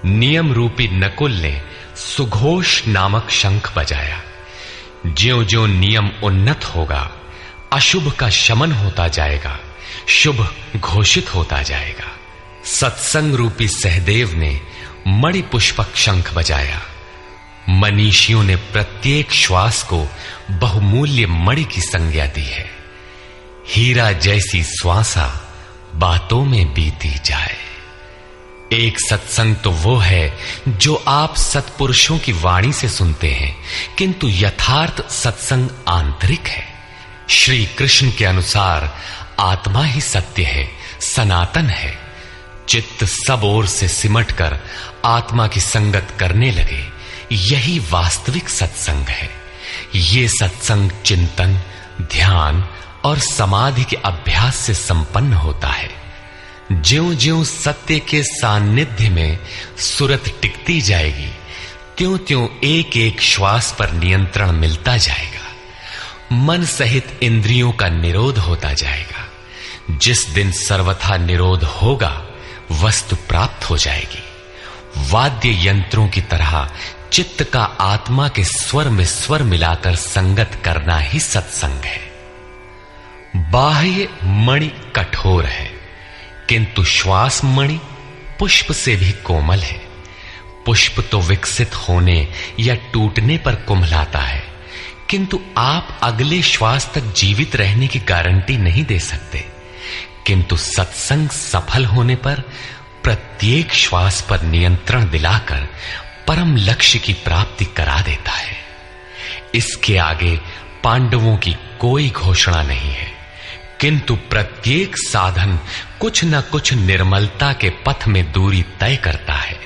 नियम रूपी नकुल ने सुघोष नामक शंख बजाया। ज्यों-ज्यों नियम उन्नत होगा, अशुभ का शमन होता जाएगा, शुभ घोषित होता जाएगा। सत्संग रूपी सहदेव ने मणि पुष्पक शंख बजाया। मनीषियों ने प्रत्येक श्वास को बहुमूल्य मणि की संज्ञा दी है। हीरा जैसी श्वासा बातों में बीती जाए। एक सत्संग तो वो है जो आप सत्पुरुषों की वाणी से सुनते हैं, किंतु यथार्थ सत्संग आंतरिक है। श्री कृष्ण के अनुसार आत्मा ही सत्य है, सनातन है। चित्त सब ओर से सिमटकर आत्मा की संगत करने लगे, यही वास्तविक सत्संग है। ये सत्संग चिंतन, ध्यान और समाधि के अभ्यास से संपन्न होता है। ज्यों-ज्यों सत्य के सान्निध्य में सुरत टिकती जाएगी, त्यों-त्यों एक-एक श्वास पर नियंत्रण मिलता जाएगा। मन सहित इंद्रियों का निरोध होता जाएगा। जिस दिन सर्वथा निरोध होगा, वस्तु प्राप्त हो जाएगी। वाद्य यंत्रों की तरह चित्त का आत्मा के स्वर में स्वर मिलाकर संगत करना ही सत्संग है। बाह्य मणि कठोर है, किंतु श्वास मणि पुष्प से भी कोमल है। पुष्प तो विकसित होने या टूटने पर कुम्हलाता है, किंतु आप अगले श्वास तक जीवित रहने की गारंटी नहीं दे सकते। किंतु सत्संग सफल होने पर प्रत्येक श्वास पर नियंत्रण दिलाकर परम लक्ष्य की प्राप्ति करा देता है। इसके आगे पांडवों की कोई घोषणा नहीं है, किंतु प्रत्येक साधन कुछ न कुछ निर्मलता के पथ में दूरी तय करता है।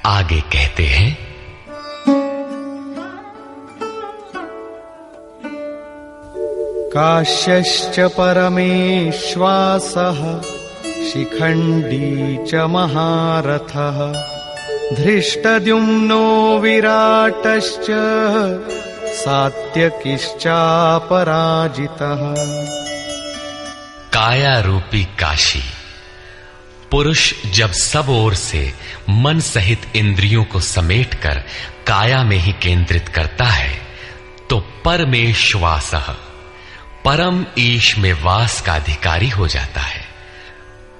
आगे कहते हैं, काश्यश्च परमेश्वासः शिखण्डी च महारथः धृष्टद्युम्नो विराटश्च सात्यकिश्चापराजितः। काया रूपी काशी। पुरुष जब सब ओर से मन सहित इंद्रियों को समेटकर काया में ही केंद्रित करता है, तो परमेश्वासः परम ईश में वास का अधिकारी हो जाता है।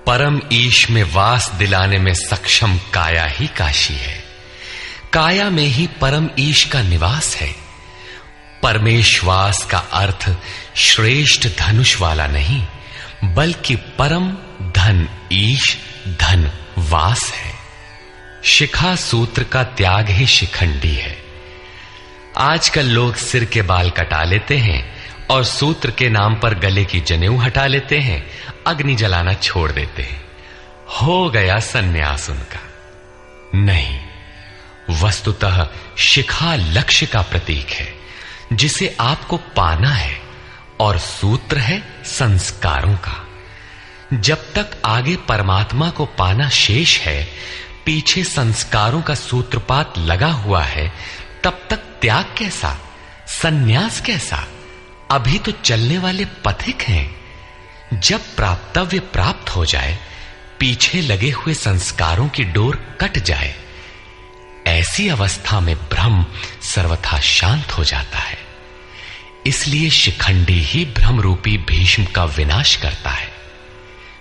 परम ईश में वास दिलाने में सक्षम काया ही काशी है। काया में ही परम ईश का निवास है। परमेश्वास का अर्थ श्रेष्ठ धनुष वाला नहीं, बल्कि परम धन ईश धन वास है। शिखा सूत्र का त्याग ही शिखंडी है। आजकल लोग सिर के बाल कटा लेते हैं और सूत्र के नाम पर गले की जनेऊ हटा लेते हैं, अग्नि जलाना छोड़ देते हैं। हो गया सन्यास उनका। नहीं, वस्तुतः शिखा लक्ष्य का प्रतीक है जिसे आपको पाना है, और सूत्र है संस्कारों का। जब तक आगे परमात्मा को पाना शेष है, पीछे संस्कारों का सूत्रपात लगा हुआ है, तब तक त्याग कैसा, सन्यास कैसा? अभी तो चलने वाले पथिक हैं। जब प्राप्तव्य प्राप्त हो जाए, पीछे लगे हुए संस्कारों की डोर कट जाए, ऐसी अवस्था में ब्रह्म सर्वथा शांत हो जाता है। इसलिए शिखंडी ही ब्रह्म रूपी भीष्म का विनाश करता है।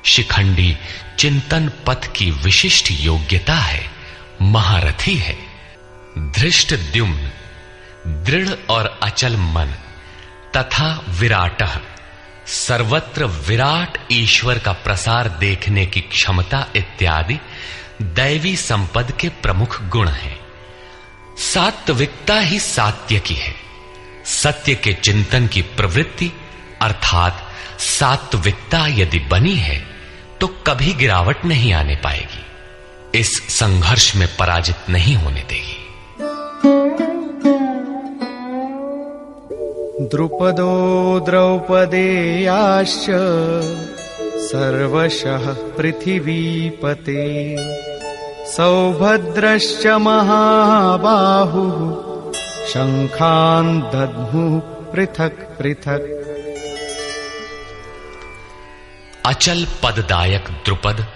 शिखंडी चिंतन पथ की विशिष्ट योग्यता है, महारथी है। धृष्टद्युम्न दृढ़ और अचल मन तथा विराटः सर्वत्र विराट ईश्वर का प्रसार देखने की क्षमता इत्यादि दैवी संपद के प्रमुख गुण हैं। सात्विकता ही सात्यकी है। सत्य के चिंतन की प्रवृत्ति अर्थात सात्विकता यदि बनी है तो कभी गिरावट नहीं आने पाएगी। इस संघर्ष में पराजित नहीं होने देगी। द्रुपदो द्रौपदेयाश्च सर्वशः पृथिवीपते सौभद्रश्च महाबाहुः शंखान् दद्मुः पृथक् पृथक्। अचल पददायक द्रुपद,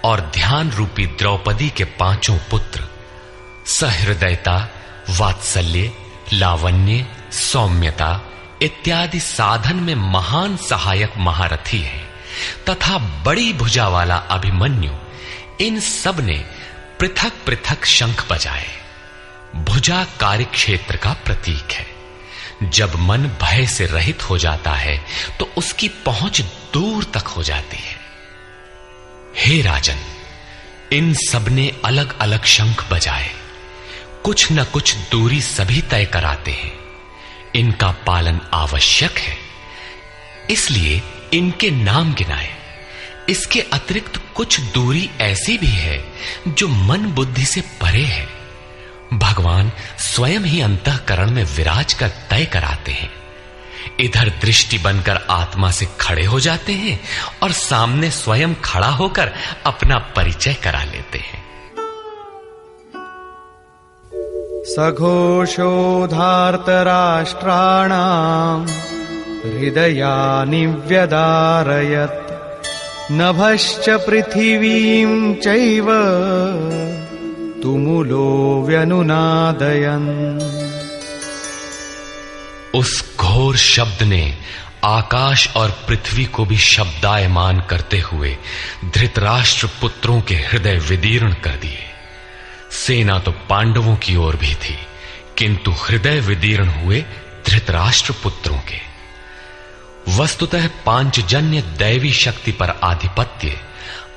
और ध्यान रूपी द्रौपदी के 5 पुत्र सहृदयता, वात्सल्य, लावण्य, सौम्यता इत्यादि साधन में महान सहायक महारथी है तथा बड़ी भुजा वाला अभिमन्यु, इन सब ने पृथक पृथक शंख बजाए। भुजा कार्यक्षेत्र का प्रतीक है। जब मन भय से रहित हो जाता है तो उसकी पहुंच दूर तक हो जाती है। हे राजन, इन सब ने अलग अलग शंख बजाए। कुछ न कुछ दूरी सभी तय कराते हैं। इनका पालन आवश्यक है, इसलिए इनके नाम गिनाए। इसके अतिरिक्त कुछ दूरी ऐसी भी है जो मन बुद्धि से परे है। भगवान स्वयं ही अंतःकरण में विराज कर तय कराते हैं। इधर दृष्टि बनकर आत्मा से खड़े हो जाते हैं और सामने स्वयं खड़ा होकर अपना परिचय करा लेते हैं। सघोषोधार्तराष्ट्राणाम् हृदयानि व्यदारयत् नभश्च पृथिवीं चैव तुमुलो व्यनुनादयन्। उस घोर शब्द ने आकाश और पृथ्वी को भी शब्दायमान करते हुए धृतराष्ट्र पुत्रों के हृदय विदीर्ण कर दिए। सेना तो पांडवों की ओर भी थी, किंतु हृदय विदीर्ण हुए धृतराष्ट्र पुत्रों के। वस्तुतः पांचजन्य दैवी शक्ति पर आधिपत्य,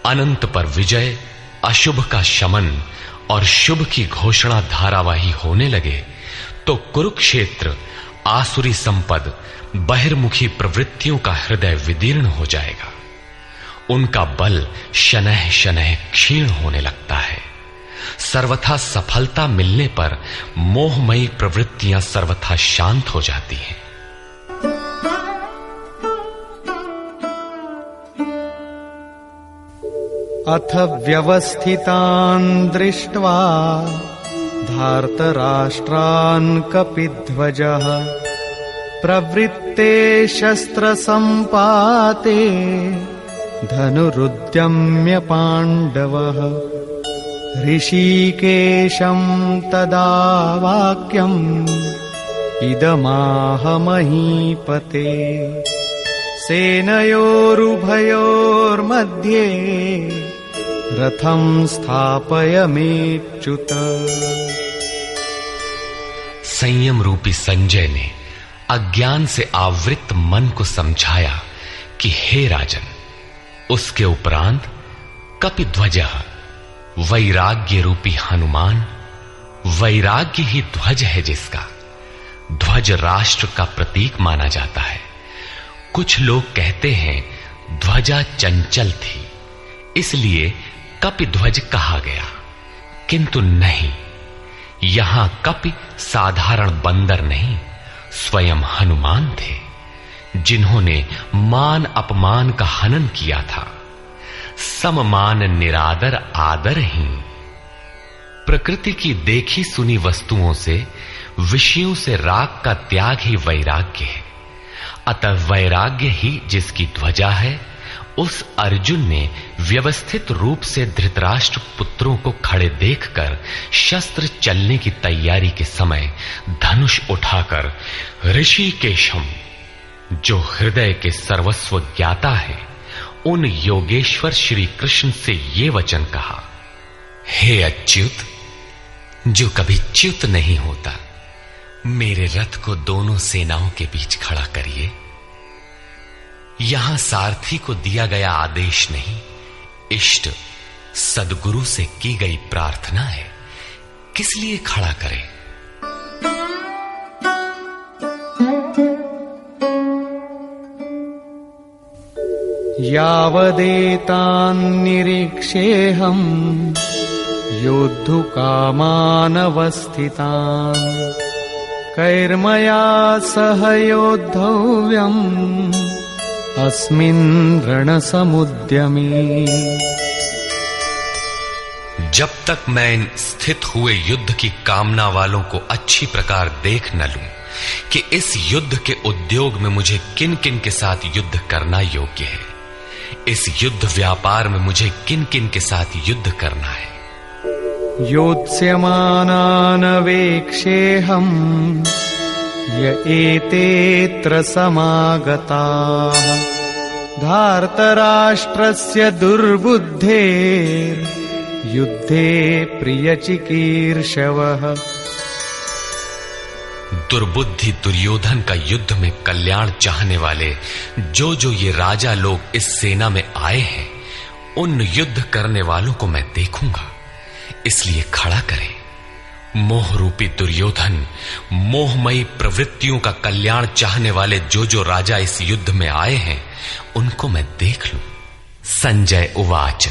अनंत पर विजय, अशुभ का शमन और शुभ की घोषणा धारावाही होने लगे तो कुरुक्षेत्र आसुरी संपद, बहिर्मुखी प्रवृत्तियों का हृदय विदीर्ण हो जाएगा। उनका बल शनैः शनैः क्षीण होने लगता है। सर्वथा सफलता मिलने पर मोहमयी प्रवृत्तियां सर्वथा शांत हो जाती हैं। अथ व्यवस्थितान् दृष्ट्वा धार्तराष्ट्रान् कपिध्वजः प्रवृत्ते शस्त्रसम्पाते धनुरुद्यम्य पाण्डवः। ऋषिकेशं तदा वाक्यम् इदमाह महीपते सेनयोरुभयोर्मध्ये रथं स्थापयमेच्युत। संयम रूपी संजय ने अज्ञान से आवृत्त मन को समझाया कि हे राजन, उसके उपरांत कपिध्वजः वैराग्य रूपी हनुमान, वैराग्य ही ध्वज है जिसका, ध्वज राष्ट्र का प्रतीक माना जाता है। कुछ लोग कहते हैं ध्वजा चंचल थी, इसलिए कपिध्वज कहा गया, किंतु नहीं, यहां कपि साधारण बंदर नहीं, स्वयं हनुमान थे, जिन्होंने मान अपमान का हनन किया था। सममान निरादर आदरहीन। प्रकृति की देखी सुनी वस्तुओं से, विषयों से राग का त्याग ही वैराग्य है। अतः वैराग्य ही जिसकी ध्वजा है, उस अर्जुन ने व्यवस्थित रूप से धृतराष्ट्र पुत्रों को खड़े देखकर शस्त्र चलने की तैयारी के समय धनुष उठाकर ऋषिकेशम, जो हृदय के सर्वस्व ज्ञाता है, उन योगेश्वर श्री कृष्ण से ये वचन कहा, हे अच्युत, जो कभी च्युत नहीं होता, मेरे रथ को दोनों सेनाओं के बीच खड़ा करिए। यहां सारथी को दिया गया आदेश नहीं, इष्ट सद्गुरु से की गई प्रार्थना है, किस लिए खड़ा करें? यावदेतान्निरीक्षेऽहम् योद्धुकामानवस्थितान् कैर्मया सह योद्धव्यम् अस्मिन् रणसमुद्यमे। जब तक मैं इन स्थित हुए युद्ध की कामना वालों को अच्छी प्रकार देख न लूं कि इस युद्ध के उद्योग में मुझे किन किन के साथ युद्ध करना योग्य है, इस युद्ध व्यापार में मुझे किन किन के साथ युद्ध करना है? योत्स्यमानानवेक्षेऽहम् य एतेऽत्र समागताः धार्तराष्ट्रस्य दुर्बुद्धेर्युद्धे प्रियचिकीर्षवः। दुर्बुद्धि दुर्योधन का युद्ध में कल्याण चाहने वाले जो जो ये राजा लोग इस सेना में आए हैं, उन युद्ध करने वालों को मैं देखूंगा, इसलिए खड़ा करें। मोह रूपी दुर्योधन, मोहमयी प्रवृत्तियों का कल्याण चाहने वाले जो जो राजा इस युद्ध में आए हैं, उनको मैं देख लूं। संजय उवाच।